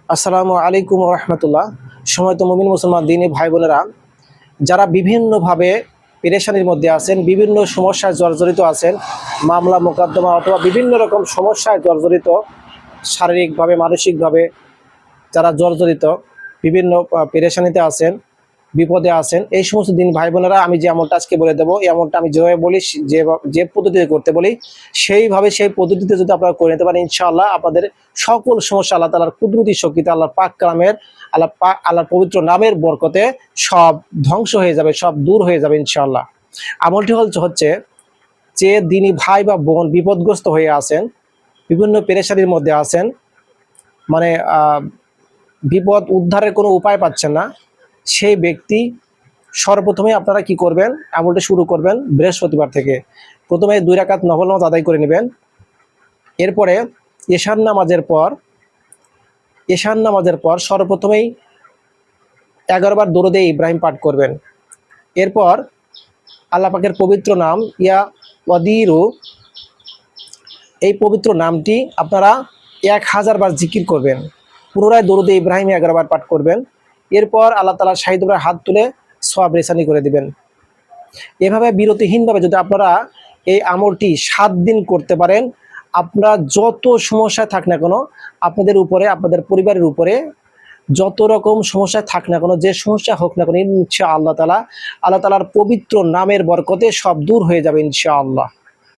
আসসালামু আলাইকুম রহমতুল্লাহ। সময় তো মুমিন মুসলমান দিনী ভাই বোনেরা, যারা বিভিন্নভাবে পেরেশানির মধ্যে আছেন, বিভিন্ন সমস্যায় জর্জরিত আছেন, মামলা মোকদ্দমা অথবা বিভিন্ন রকম সমস্যায় জর্জরিত, শারীরিকভাবে মানসিকভাবে যারা জর্জরিত, বিভিন্ন পেরেশানিতে আছেন, বিপদে আছেন, এই সমস্ত দিন ভাই বোনেরা, আমি যে আমলটা আজকে বলে দেবো, এই আমলটা আমি যেভাবে বলি, যে যে পদ্ধতিতে করতে বলি, সেইভাবে সেই পদ্ধতিতে যদি আপনারা করে নিতে পারেন, ইনশাআল্লাহ আপনাদের সকল সমস্যা আল্লাহ তাআলার কুদরতি শক্তিতে, আল্লাহর পাক কালামের, আল্লাহর পবিত্র নামের বরকতে সব ধ্বংস হয়ে যাবে, সব দূর হয়ে যাবে ইনশাআল্লাহ। আমলটি হচ্ছে যে দিনী ভাই বা বোন বিপদগ্রস্ত হয়ে আছেন, বিভিন্ন পেরেশানির মধ্যে আছেন, মানে বিপদ উদ্ধারের কোনো উপায় পাচ্ছেন না, সেই ব্যক্তি সর্বপ্রথমে আপনারা কি করবেন, আমলটা শুরু করবেন বৃহস্পতিবার থেকে। প্রথমে 2 রাকাত নফল নামাজ আদায় করে নেবেন। এরপরে এশার নামাজের পর সর্বপ্রথমেই 11 বার দরুদে ইব্রাহিম পাঠ করবেন। এরপর আল্লাহ পাকের পবিত্র নাম ইয়া ওয়াদিরু, এই পবিত্র নামটি আপনারা 1000 বার জিকির করবেন। পুনরায় দরুদে ইব্রাহিম 11 বার পাঠ করবেন। এরপর আল্লাহ তাআলার শাহিদ হাত তুলে সওয়াব রেসানি করে দিবেন। এভাবে বিরতিহীনভাবে যদি আপনারা এই আমলটি 7 দিন করতে পারেন, আপনারা যত সমস্যায় থাক না কেন, আপনাদের উপরে, আপনাদের পরিবারের উপরে যত রকম সমস্যায় থাক না কেন, যে সমস্যা হোক না কেন, ইনশাআল্লাহ আল্লাহ তাআলার পবিত্র নামের বরকতে সব দূর হয়ে যাবে ইনশাআল্লাহ।